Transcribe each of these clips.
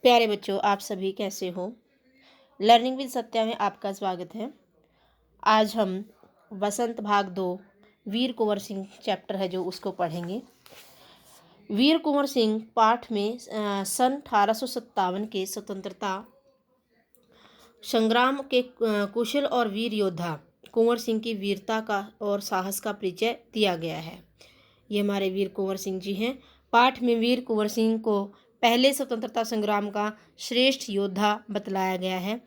प्यारे बच्चों, आप सभी कैसे हो। लर्निंग विद सत्या में आपका स्वागत है। आज हम बसंत भाग 2 वीर कुंवर सिंह चैप्टर है जो उसको पढ़ेंगे। वीर कुंवर सिंह पाठ में सन 1857 के स्वतंत्रता संग्राम के कुशल और वीर योद्धा कुंवर सिंह की वीरता का और साहस का परिचय दिया गया है। ये हमारे वीर कुंवर सिंह जी हैं। पाठ में वीर कुंवर सिंह को पहले स्वतंत्रता संग्राम का श्रेष्ठ योद्धा बतलाया गया है।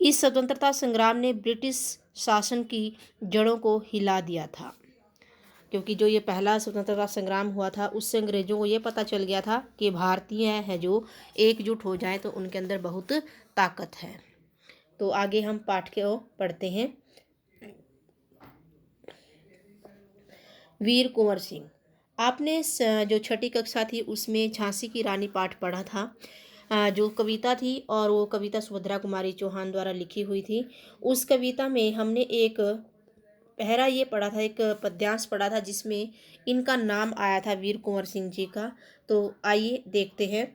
इस स्वतंत्रता संग्राम ने ब्रिटिश शासन की जड़ों को हिला दिया था, क्योंकि जो ये पहला स्वतंत्रता संग्राम हुआ था उससे अंग्रेजों को ये पता चल गया था कि भारतीय है जो एकजुट हो जाए तो उनके अंदर बहुत ताकत है। तो आगे हम पाठ को पढ़ते हैं। वीर कुंवर सिंह, आपने जो छठी कक्षा थी उसमें झांसी की रानी पाठ पढ़ा था, जो कविता थी, और वो कविता सुभद्रा कुमारी चौहान द्वारा लिखी हुई थी। उस कविता में हमने एक पहरा ये पढ़ा था, एक पद्यांश पढ़ा था जिसमें इनका नाम आया था वीर कुंवर सिंह जी का। तो आइए देखते हैं।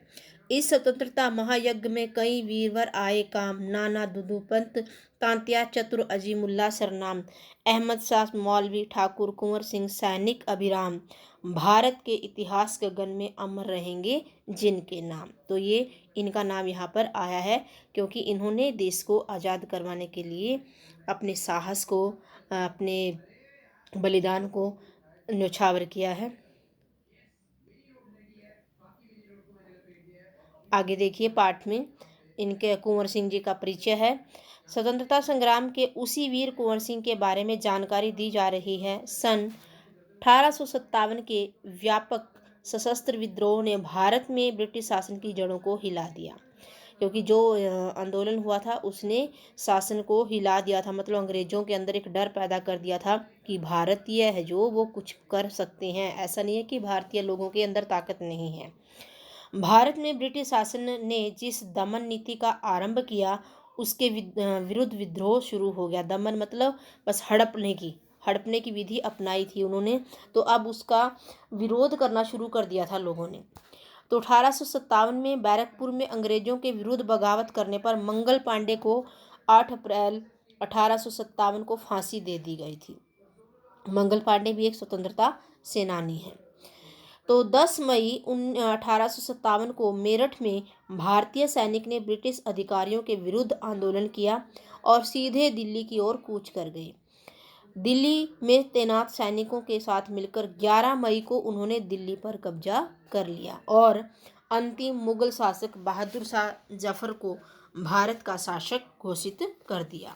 इस स्वतंत्रता महायज्ञ में कई वीरवर आए काम, नाना दुदू पंत तांत्या चतुर अजीमुल्ला सरनाम, अहमद शाह मौलवी ठाकुर कुंवर सिंह सैनिक अभिराम, भारत के इतिहास गगन में अमर रहेंगे जिनके नाम। तो ये इनका नाम यहाँ पर आया है क्योंकि इन्होंने देश को आज़ाद करवाने के लिए अपने साहस को, अपने बलिदान को न्यौछावर किया है। आगे देखिए, पाठ में इनके कुंवर सिंह जी का परिचय है। स्वतंत्रता संग्राम के उसी वीर कुंवर सिंह के बारे में जानकारी दी जा रही है। सन 1857 के व्यापक सशस्त्र विद्रोह ने भारत में ब्रिटिश शासन की जड़ों को हिला दिया, क्योंकि जो आंदोलन हुआ था उसने शासन को हिला दिया था। मतलब अंग्रेजों के अंदर एक डर पैदा कर दिया था कि भारतीय है जो वो कुछ कर सकते हैं। ऐसा नहीं है कि भारतीय लोगों के अंदर ताकत नहीं है। भारत में ब्रिटिश शासन ने जिस दमन नीति का आरंभ किया उसके विरुद्ध विद्रोह शुरू हो गया। दमन मतलब बस हड़पने की विधि अपनाई थी उन्होंने, तो अब उसका विरोध करना शुरू कर दिया था लोगों ने। तो 1857 में बैरकपुर में अंग्रेजों के विरुद्ध बगावत करने पर मंगल पांडे को 8 अप्रैल 1857 को फांसी दे दी गई थी। मंगल पांडे भी एक स्वतंत्रता सेनानी है। तो 10 मई 1857 को मेरठ में भारतीय सैनिक ने ब्रिटिश अधिकारियों के विरुद्ध आंदोलन किया और सीधे दिल्ली की ओर कूच कर गए। दिल्ली में तैनात सैनिकों के साथ मिलकर 11 मई को उन्होंने दिल्ली पर कब्जा कर लिया और अंतिम मुगल शासक बहादुर शाह जफर को भारत का शासक घोषित कर दिया।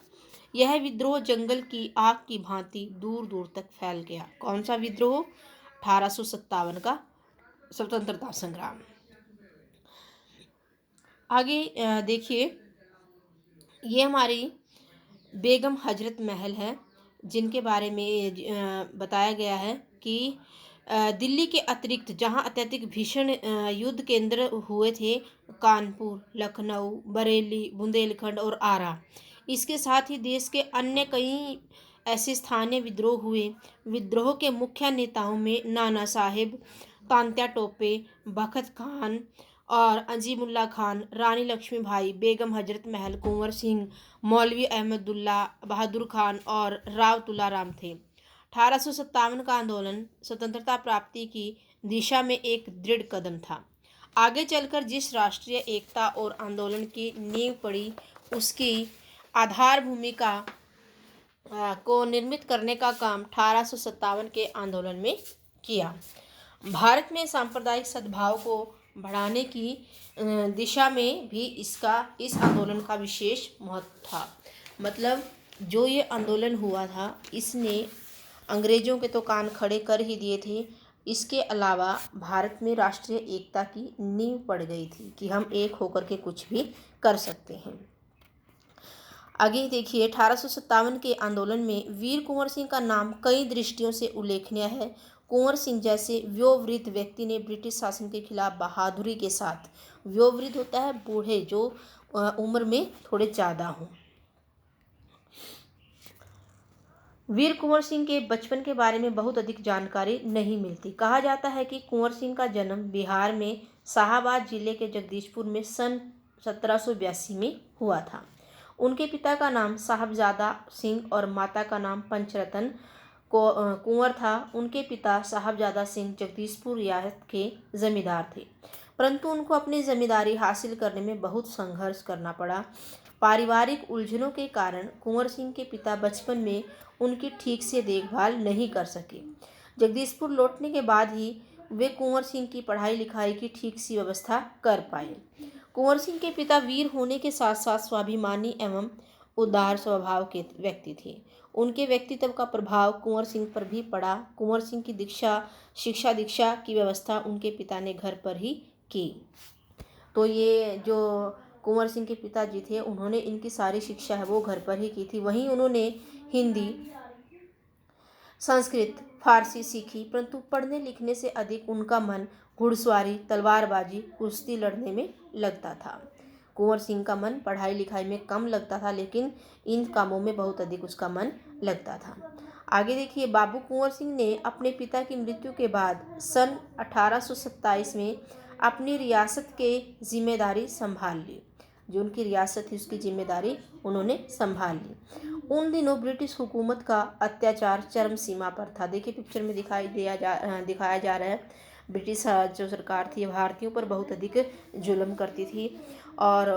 यह विद्रोह जंगल की आग की भांति दूर दूर तक फैल गया। कौन सा विद्रोह? 1857 का स्वतंत्रता संग्राम। आगे देखिए, ये हमारी बेगम हजरत महल है जिनके बारे में बताया गया है कि दिल्ली के अतिरिक्त जहां अत्यधिक भीषण युद्ध केंद्र हुए थे, कानपुर, लखनऊ, बरेली, बुंदेलखंड और आरा, इसके साथ ही देश के अन्य कई ऐसे स्थानीय विद्रोह हुए। विद्रोह के मुख्य नेताओं में नाना साहेब, तांत्या टोपे, बखत खान और अजीमुल्ला खान, रानी लक्ष्मीबाई, बेगम हजरत महल, कुंवर सिंह, मौलवी अहमदुल्ला, बहादुर खान और राव तुलाराम थे। 1857 का आंदोलन स्वतंत्रता प्राप्ति की दिशा में एक दृढ़ कदम था। आगे चलकर जिस राष्ट्रीय एकता और आंदोलन की नींव पड़ी उसकी आधार भूमिका को निर्मित करने का काम 1857 के आंदोलन में किया। भारत में सांप्रदायिक सद्भाव को बढ़ाने की दिशा में भी इस आंदोलन का विशेष महत्व था। मतलब जो ये आंदोलन हुआ था इसने अंग्रेजों के तो कान खड़े कर ही दिए थे, इसके अलावा भारत में राष्ट्रीय एकता की नींव पड़ गई थी कि हम एक होकर के कुछ भी कर सकते हैं। आगे देखिए, 1857 के आंदोलन में वीर कुंवर सिंह का नाम कई दृष्टियों से उल्लेखनीय है। कुंवर सिंह जैसे वयोवृद्ध व्यक्ति ने ब्रिटिश शासन के खिलाफ बहादुरी के साथ, वयोवृद्ध होता है बूढ़े जो उम्र में थोड़े ज़्यादा हों। वीर कुंवर सिंह के बचपन के बारे में बहुत अधिक जानकारी नहीं मिलती। कहा जाता है कि कुंवर सिंह का जन्म बिहार में शाहाबाद जिले के जगदीशपुर में सन 1782 में हुआ था। उनके पिता का नाम साहबजादा सिंह और माता का नाम पंचरतन कुंवर था। उनके पिता साहबजादा सिंह जगदीशपुर रियासत के जमींदार थे, परंतु उनको अपनी जमींदारी हासिल करने में बहुत संघर्ष करना पड़ा। पारिवारिक उलझनों के कारण कुंवर सिंह के पिता बचपन में उनकी ठीक से देखभाल नहीं कर सके। जगदीशपुर लौटने के बाद ही वे कुंवर सिंह की पढ़ाई लिखाई की ठीक सी व्यवस्था कर पाए। कुंवर सिंह के पिता वीर होने के साथ साथ स्वाभिमानी एवं उदार स्वभाव के व्यक्ति थे। उनके व्यक्तित्व का प्रभाव कुंवर सिंह पर भी पड़ा। कुंवर सिंह की शिक्षा दीक्षा की व्यवस्था उनके पिता ने घर पर ही की। तो ये जो कुंवर सिंह के पिताजी थे, उन्होंने इनकी सारी शिक्षा है वो घर पर ही की थी। वहीं उन्होंने हिंदी, संस्कृत, फारसी सीखी, परंतु पढ़ने लिखने से अधिक उनका मन घुड़सवारी, तलवारबाजी, कुश्ती लड़ने में लगता था। कुंवर सिंह का मन पढ़ाई लिखाई में कम लगता था, लेकिन इन कामों में बहुत अधिक उसका मन लगता था। आगे देखिए, बाबू कुंवर सिंह ने अपने पिता की मृत्यु के बाद सन 1827 में अपनी रियासत के जिम्मेदारी संभाल ली। जो उनकी रियासत थी उसकी जिम्मेदारी उन्होंने संभाल ली। उन दिनों ब्रिटिश हुकूमत का अत्याचार चरम सीमा पर था। देखिए पिक्चर में दिखाया जा रहा है, ब्रिटिश जो सरकार थी भारतीयों पर बहुत अधिक जुल्म करती थी और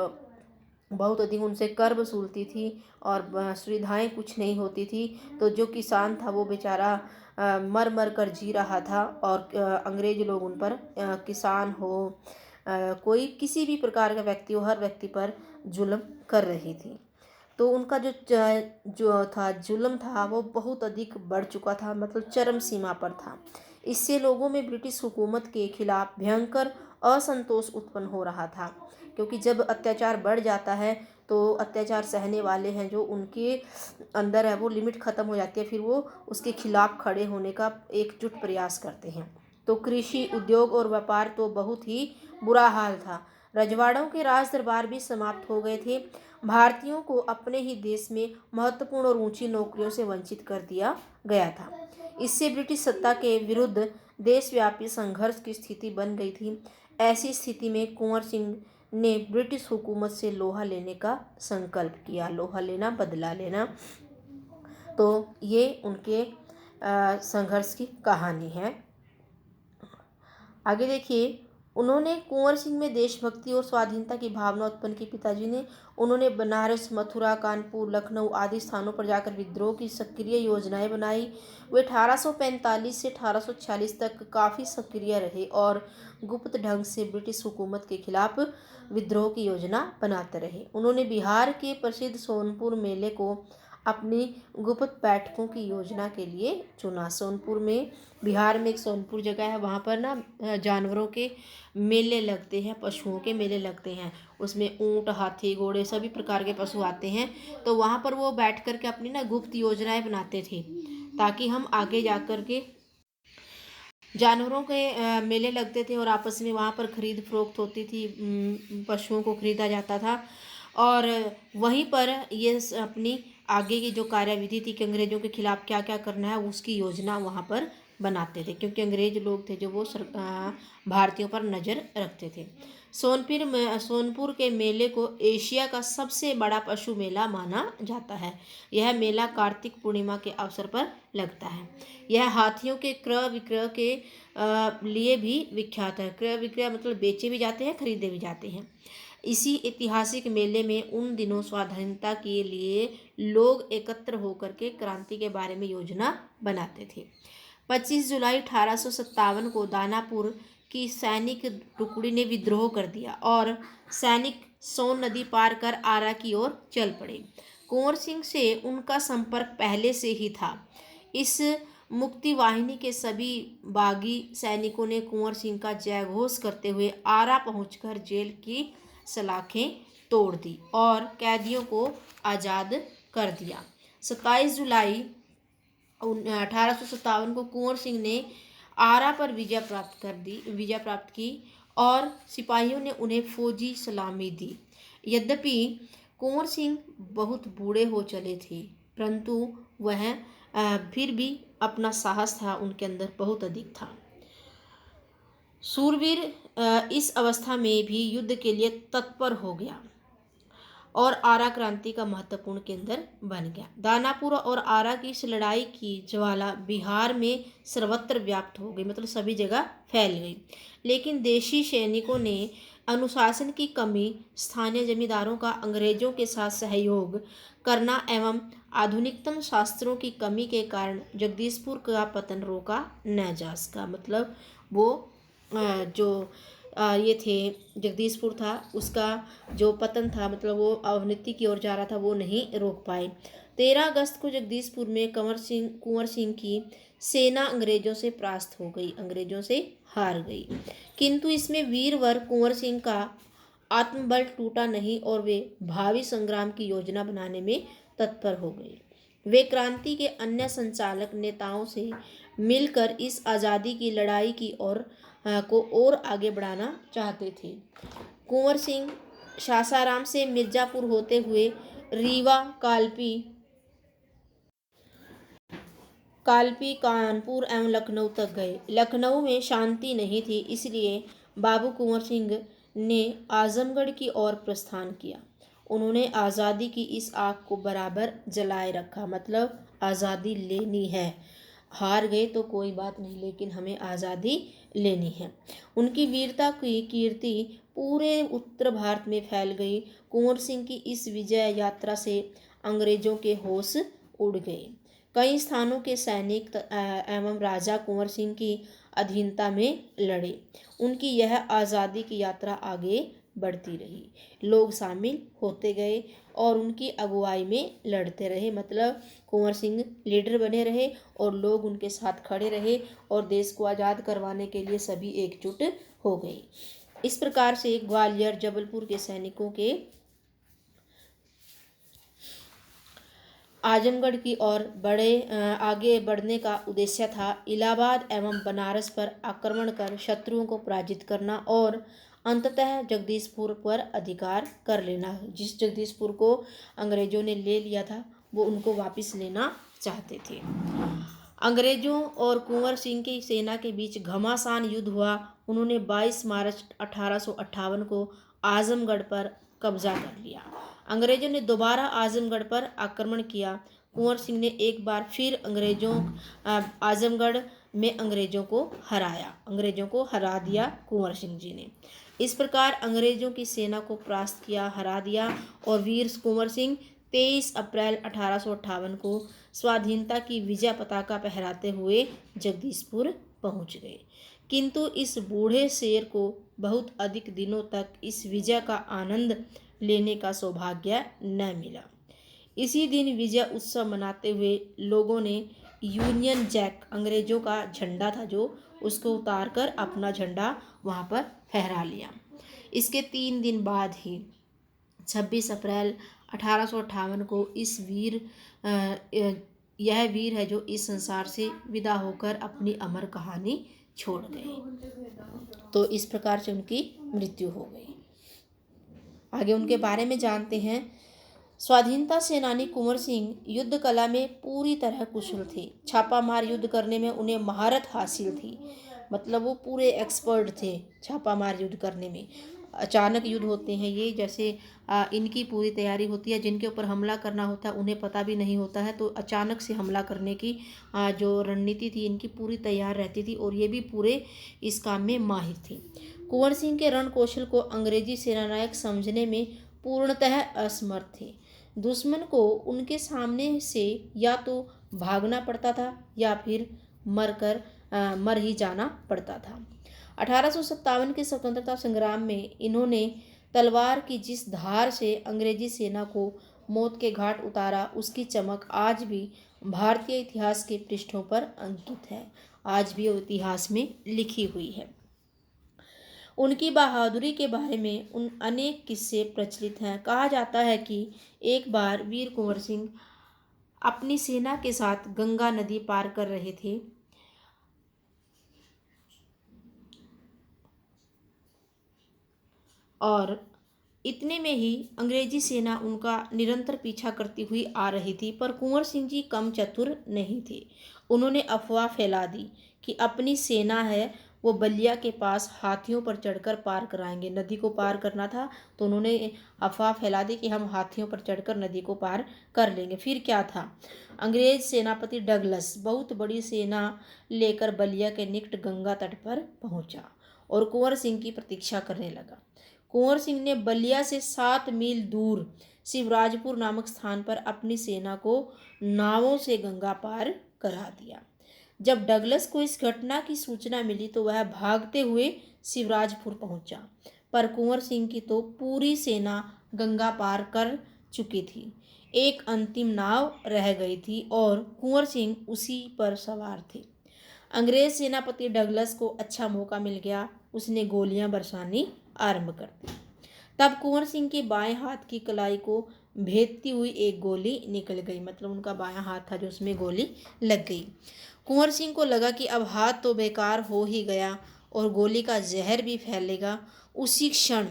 बहुत अधिक उनसे कर वसूलती थी और सुविधाएं कुछ नहीं होती थी। तो जो किसान था वो बेचारा मर मर कर जी रहा था और अंग्रेज लोग उन पर किसान हो कोई किसी भी प्रकार का व्यक्ति हो, हर व्यक्ति पर जुल्म कर रही थी। तो उनका जो था जुल्म था वो बहुत अधिक बढ़ चुका था, मतलब चरम सीमा पर था। इससे लोगों में ब्रिटिश हुकूमत के खिलाफ भयंकर असंतोष उत्पन्न हो रहा था, क्योंकि जब अत्याचार बढ़ जाता है तो अत्याचार सहने वाले हैं जो उनके अंदर है वो लिमिट ख़त्म हो जाती है, फिर वो उसके खिलाफ खड़े होने का एकजुट प्रयास करते हैं। तो कृषि, उद्योग और व्यापार तो बहुत ही बुरा हाल था। रजवाड़ों के राज दरबार भी समाप्त हो गए थे। भारतीयों को अपने ही देश में महत्वपूर्ण और ऊंची नौकरियों से वंचित कर दिया गया था। इससे ब्रिटिश सत्ता के विरुद्ध देशव्यापी संघर्ष की स्थिति बन गई थी। ऐसी स्थिति में कुंवर सिंह ने ब्रिटिश हुकूमत से लोहा लेने का संकल्प किया। लोहा लेना, बदला लेना। तो ये उनके संघर्ष की कहानी है। आगे देखिए, उन्होंने कुंवर सिंह में देशभक्ति और स्वाधीनता की भावना उत्पन्न की। पिताजी ने उन्होंने बनारस, मथुरा, कानपुर, लखनऊ आदि स्थानों पर जाकर विद्रोह की सक्रिय योजनाएं बनाई। वे 1845 से 1846 तक काफ़ी सक्रिय रहे और गुप्त ढंग से ब्रिटिश हुकूमत के खिलाफ विद्रोह की योजना बनाते रहे। उन्होंने बिहार के प्रसिद्ध सोनपुर मेले को अपनी गुप्त बैठकों की योजना के लिए चुना। सोनपुर में, बिहार में एक सोनपुर जगह है, वहाँ पर ना जानवरों के मेले लगते हैं, पशुओं के मेले लगते हैं। उसमें ऊंट, हाथी, घोड़े सभी प्रकार के पशु आते हैं। तो वहाँ पर वो बैठ कर के अपनी ना गुप्त योजनाएं बनाते थे, ताकि हम आगे जा कर के जानवरों के मेले लगते थे और आपस में वहाँ पर खरीद फरोख्त होती थी, पशुओं को खरीदा जाता था और वहीं पर ये अपनी आगे की जो कार्यविधि थी कि अंग्रेज़ों के खिलाफ क्या क्या करना है उसकी योजना वहाँ पर बनाते थे, क्योंकि अंग्रेज लोग थे जो वो भारतीयों पर नज़र रखते थे। सोनपुर के मेले को एशिया का सबसे बड़ा पशु मेला माना जाता है। यह मेला कार्तिक पूर्णिमा के अवसर पर लगता है। यह हाथियों के क्रय विक्रय के लिए भी विख्यात है। क्रय विक्रय मतलब बेचे भी जाते हैं, खरीदे भी जाते हैं। इसी ऐतिहासिक मेले में उन दिनों स्वाधीनता के लिए लोग एकत्र होकर के क्रांति के बारे में योजना बनाते थे। 25 जुलाई 1857 को दानापुर की सैनिक टुकड़ी ने विद्रोह कर दिया और सैनिक सोन नदी पार कर आरा की ओर चल पड़े। कुंवर सिंह से उनका संपर्क पहले से ही था। इस मुक्ति वाहिनी के सभी बागी सैनिकों ने कुंवर सिंह का जयघोष करते हुए आरा पहुंचकर जेल की सलाखें तोड़ दी और कैदियों को आज़ाद कर दिया। 27 जुलाई 1857 को कुंवर सिंह ने आरा पर विजय प्राप्त की और सिपाहियों ने उन्हें फौजी सलामी दी। यद्यपि कुंवर सिंह बहुत बूढ़े हो चले थे, परंतु वह फिर भी अपना साहस था उनके अंदर बहुत अधिक था। सूरवीर इस अवस्था में भी युद्ध के लिए तत्पर हो गया और आरा क्रांति का महत्वपूर्ण केंद्र बन गया। दानापुर और आरा की इस लड़ाई की ज्वाला बिहार में सर्वत्र व्याप्त हो गई, मतलब सभी जगह फैल गई। लेकिन देशी सैनिकों ने अनुशासन की कमी, स्थानीय जमींदारों का अंग्रेजों के साथ सहयोग करना एवं आधुनिकतम शास्त्रों की कमी के कारण जगदीशपुर का पतन रोका न जा सका। मतलब वो जो ये थे जगदीशपुर था, उसका जो पतन था, मतलब वो अवनति की ओर जा रहा था, वो नहीं रोक पाए। 13 अगस्त को जगदीशपुर में कुंवर सिंह की सेना अंग्रेजों से परास्त हो गई, अंग्रेजों से हार गई। किंतु इसमें वीरवर कुंवर सिंह का आत्मबल टूटा नहीं और वे भावी संग्राम की योजना बनाने में तत्पर हो गए। वे क्रांति के अन्य संचालक नेताओं से मिलकर इस आज़ादी की लड़ाई की ओर को और आगे बढ़ाना चाहते थे। कुंवर सिंह सासाराम से मिर्जापुर होते हुए रीवा, कालपी, कानपुर एवं लखनऊ तक गए। लखनऊ में शांति नहीं थी, इसलिए बाबू कुंवर सिंह ने आजमगढ़ की ओर प्रस्थान किया। उन्होंने आज़ादी की इस आग को बराबर जलाए रखा, मतलब आज़ादी लेनी है, हार गए तो कोई बात नहीं, लेकिन हमें आज़ादी लेनी है। उनकी वीरता की कीर्ति पूरे उत्तर भारत में फैल गई। कुंवर सिंह की इस विजय यात्रा से अंग्रेजों के होश उड़ गए। कई स्थानों के सैनिक एवं राजा कुंवर सिंह की अधीनता में लड़े। उनकी यह आज़ादी की यात्रा आगे बढ़ती रही, लोग शामिल होते गए और उनकी अगुवाई में लड़ते रहे। मतलब कुंवर सिंह लीडर बने रहे और लोग उनके साथ खड़े रहे और देश को आज़ाद करवाने के लिए सभी एकजुट हो गए। इस प्रकार से ग्वालियर, जबलपुर के सैनिकों के आजमगढ़ की ओर आगे बढ़ने का उद्देश्य था। इलाहाबाद एवं बनारस पर आक्रमण कर शत्रुओं को पराजित करना और अंततः जगदीशपुर पर अधिकार कर लेना। जिस जगदीशपुर को अंग्रेजों ने ले लिया था, वो उनको वापस लेना चाहते थे। अंग्रेजों और कुंवर सिंह की सेना के बीच घमासान युद्ध हुआ। उन्होंने 22 मार्च 1858 को आजमगढ़ पर कब्जा कर लिया। अंग्रेजों ने दोबारा आजमगढ़ पर आक्रमण किया। कुंवर सिंह ने एक बार फिर आजमगढ़ में अंग्रेजों को हरा दिया कुंवर सिंह जी ने। इस प्रकार अंग्रेजों की सेना को परास्त किया, हरा दिया और वीर कुंवर सिंह 23 अप्रैल 1858 को स्वाधीनता की विजय पताका फहराते हुए जगदीशपुर पहुंच गए। किंतु इस बूढ़े शेर को बहुत अधिक दिनों तक इस विजय का आनंद लेने का सौभाग्य न मिला। इसी दिन विजय उत्सव मनाते हुए लोगों ने यूनियन जैक, अंग्रेजों का झंडा था जो, उसको उतारकर अपना झंडा वहाँ पर फहरा लिया। इसके 3 दिन बाद ही 26 अप्रैल 1858 को यह वीर है जो इस संसार से विदा होकर अपनी अमर कहानी छोड़ गए। तो इस प्रकार से उनकी मृत्यु हो गई। आगे उनके बारे में जानते हैं। स्वाधीनता सेनानी कुंवर सिंह युद्ध कला में पूरी तरह कुशल थे। छापामार युद्ध करने में उन्हें महारत हासिल थी, मतलब वो पूरे एक्सपर्ट थे छापामार युद्ध करने में। अचानक युद्ध होते हैं ये, जैसे इनकी पूरी तैयारी होती है, जिनके ऊपर हमला करना होता है उन्हें पता भी नहीं होता है, तो अचानक से हमला करने की जो रणनीति थी इनकी पूरी तैयार रहती थी और ये भी पूरे इस काम में माहिर थी। कुंवर सिंह के रण कौशल को अंग्रेजी सेनानायक समझने में पूर्णतः असमर्थ थे। दुश्मन को उनके सामने से या तो भागना पड़ता था या फिर मर ही जाना पड़ता था। 1857 के स्वतंत्रता संग्राम में इन्होंने तलवार की जिस धार से अंग्रेजी सेना को मौत के घाट उतारा, उसकी चमक आज भी भारतीय इतिहास के पृष्ठों पर अंकित है, आज भी वो इतिहास में लिखी हुई है। उनकी बहादुरी के बारे में अनेक किस्से प्रचलित हैं। कहा जाता है कि एक बार वीर कुंवर सिंह अपनी सेना के साथ गंगा नदी पार कर रहे थे और इतने में ही अंग्रेजी सेना उनका निरंतर पीछा करती हुई आ रही थी, पर कुंवर सिंह जी कम चतुर नहीं थे। उन्होंने अफवाह फैला दी कि अपनी सेना है वो बलिया के पास हाथियों पर चढ़कर पार कराएंगे। नदी को पार करना था तो उन्होंने अफवाह फैला दी कि हम हाथियों पर चढ़कर नदी को पार कर लेंगे। फिर क्या था, अंग्रेज सेनापति डगलस बहुत बड़ी सेना लेकर बलिया के निकट गंगा तट पर पहुंचा और कुंवर सिंह की प्रतीक्षा करने लगा। कुंवर सिंह ने बलिया से 7 मील दूर शिवराजपुर नामक स्थान पर अपनी सेना को नावों से गंगा पार करा दिया। जब डगलस को इस घटना की सूचना मिली तो वह भागते हुए शिवराजपुर पहुंचा, पर कुंवर सिंह की तो पूरी सेना गंगा पार कर चुकी थी। एक अंतिम नाव रह गई थी और कुंवर सिंह उसी पर सवार थे। अंग्रेज सेनापति डगलस को अच्छा मौका मिल गया, उसने गोलियां बरसानी आरंभ कर दी। तब कुंवर सिंह के बाएं हाथ की कलाई को भेदती हुई एक गोली निकल गई, मतलब उनका बायां हाथ था जो उसमें गोली लग गई। कुंवर सिंह को लगा कि अब हाथ तो बेकार हो ही गया और गोली का जहर भी फैलेगा। उसी क्षण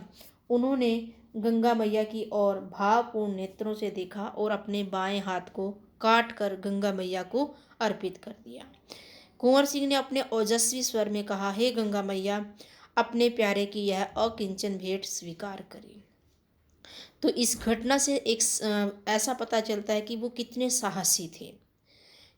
उन्होंने गंगा मैया की ओर भावपूर्ण नेत्रों से देखा और अपने बाएं हाथ को काट कर गंगा मैया को अर्पित कर दिया। कुंवर सिंह ने अपने ओजस्वी स्वर में कहा, हे गंगा मैया, अपने प्यारे की यह अकिंचन भेंट स्वीकार करें। तो इस घटना से एक ऐसा पता चलता है कि वो कितने साहसी थे,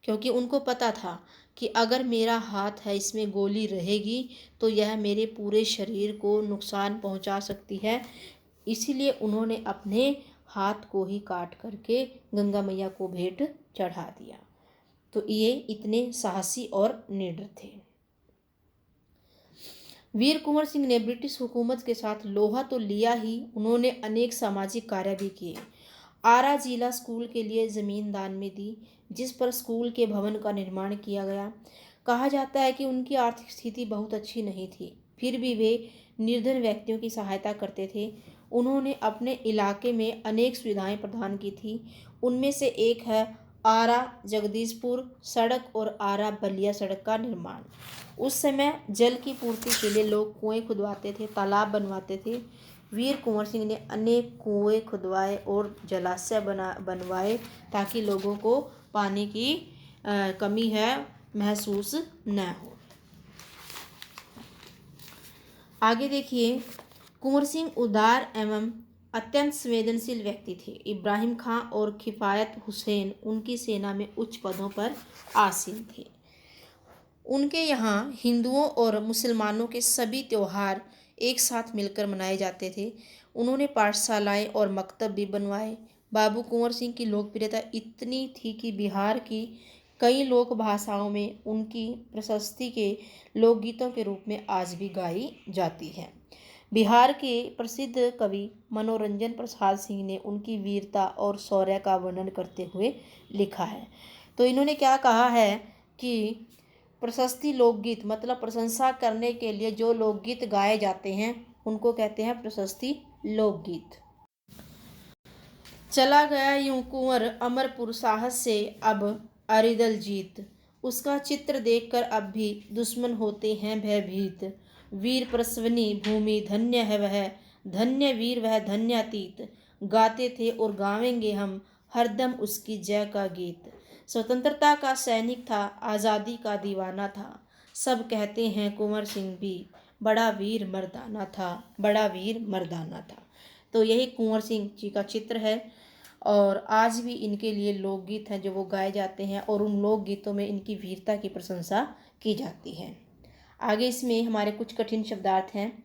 क्योंकि उनको पता था कि अगर मेरा हाथ है इसमें गोली रहेगी तो यह मेरे पूरे शरीर को नुकसान पहुंचा सकती है। इसीलिए उन्होंने अपने हाथ को ही काट करके गंगा मैया को भेंट चढ़ा दिया। तो ये इतने साहसी और निडर थे। वीर कुंवर सिंह ने ब्रिटिश हुकूमत के साथ लोहा तो लिया ही, उन्होंने अनेक सामाजिक कार्य भी किए। आरा जिला स्कूल के लिए ज़मीन दान में दी, जिस पर स्कूल के भवन का निर्माण किया गया। कहा जाता है कि उनकी आर्थिक स्थिति बहुत अच्छी नहीं थी, फिर भी वे निर्धन व्यक्तियों की सहायता करते थे। उन्होंने अपने इलाके में अनेक सुविधाएं प्रदान की थी। उनमें से एक है आरा जगदीशपुर सड़क और आरा बलिया सड़क का निर्माण। उस समय जल की पूर्ति के लिए लोग कुएं खुदवाते थे, तालाब बनवाते थे। वीर कुंवर सिंह ने अनेक कुएं खुदवाए और जलाशय बनवाए ताकि लोगों को पानी की कमी है महसूस न हो। आगे देखिए, कुंवर सिंह उदार एवं अत्यंत संवेदनशील व्यक्ति थे। इब्राहिम खां और किफ़ायत हुसैन उनकी सेना में उच्च पदों पर आसीन थे। उनके यहाँ हिंदुओं और मुसलमानों के सभी त्यौहार एक साथ मिलकर मनाए जाते थे। उन्होंने पाठशालाएं और मकतब भी बनवाए। बाबू कुंवर सिंह की लोकप्रियता इतनी थी कि बिहार की कई लोक भाषाओं में उनकी प्रशस्ति के लोकगीतों के रूप में आज भी गाई जाती है। बिहार के प्रसिद्ध कवि मनोरंजन प्रसाद सिंह ने उनकी वीरता और शौर्य का वर्णन करते हुए लिखा है। तो इन्होंने क्या कहा है कि प्रशस्ति लोकगीत, मतलब प्रशंसा करने के लिए जो लोकगीत गाए जाते हैं उनको कहते हैं प्रशस्ति लोकगीत। चला गया यूं कुंवर अमरपुर साहस से अब अरिदल जीत, उसका चित्र देखकर अब भी दुश्मन होते हैं भयभीत। वीर प्रसवनी भूमि धन्य है वह, धन्य वीर वह धन्यातीत। गाते थे और गावेंगे हम हरदम उसकी जय का गीत। स्वतंत्रता का सैनिक था, आज़ादी का दीवाना था। सब कहते हैं कुंवर सिंह भी बड़ा वीर मर्दाना था, बड़ा वीर मर्दाना था। तो यही कुंवर सिंह जी का चित्र है और आज भी इनके लिए लोकगीत हैं जो वो गाए जाते हैं और उन लोकगीतों में इनकी वीरता की प्रशंसा की जाती है। आगे इसमें हमारे कुछ कठिन शब्दार्थ हैं।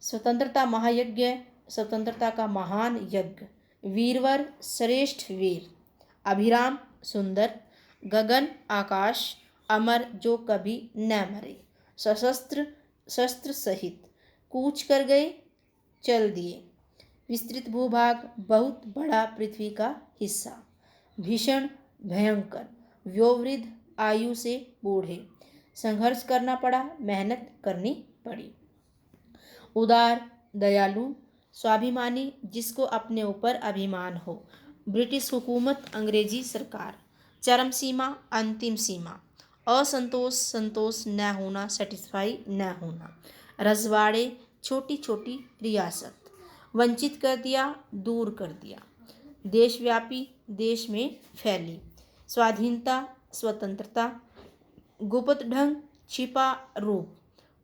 स्वतंत्रता महायज्ञ, स्वतंत्रता का महान यज्ञ। वीरवर श्रेष्ठ वीर। अभिराम सुंदर। गगन आकाश। अमर जो कभी न मरे। सशस्त्र शस्त्र सहित। कूच कर गए चल दिए। विस्तृत भूभाग बहुत बड़ा पृथ्वी का हिस्सा। भीषण भयंकर। व्योवृद्ध आयु से बूढ़े। संघर्ष करना पड़ा, मेहनत करनी पड़ी। उदार दयालु स्वाभिमानी जिसको अपने ऊपर अभिमान हो। ब्रिटिश हुकूमत अंग्रेजी सरकार। चरम सीमा अंतिम सीमा। असंतोष संतोष न होना, सेटिस्फाई न होना। रजवाड़े छोटी छोटी रियासत। वंचित कर दिया, दूर कर दिया। देशव्यापी देश में फैली। स्वाधीनता स्वतंत्रता। गुप्त ढंग छिपा रूप।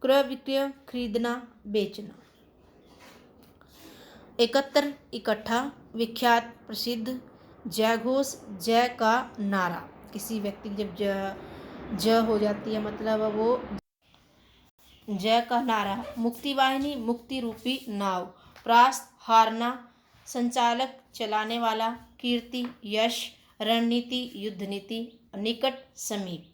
क्रय विक्रय, खरीदना बेचना। 71 इकट्ठा, विख्यात प्रसिद्ध, जयघोष, जय का नारा। किसी व्यक्ति की जब ज हो जाती है मतलब वो जय का नारा। मुक्ति वाहिनी, मुक्ति रूपी नाव। परास्त, हारना, संचालक, चलाने वाला। कीर्ति, यश, रणनीति, युद्ध नीति। निकट, समीप।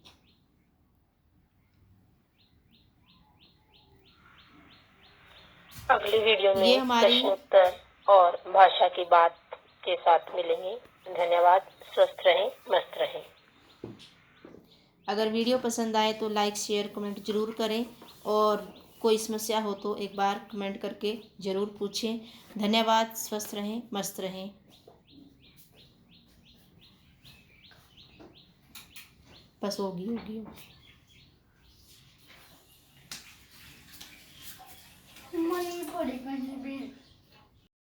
अगली वीडियो ये में हमारी प्रश्न उत्तर और भाषा की बात के साथ मिलेंगे। धन्यवाद। स्वस्थ रहें, मस्त रहें। अगर वीडियो पसंद आए तो लाइक शेयर कमेंट जरूर करें, और कोई समस्या हो तो एक बार कमेंट करके ज़रूर पूछें। धन्यवाद। स्वस्थ रहें, मस्त रहें। बस होगी। मनी पड़ेगा।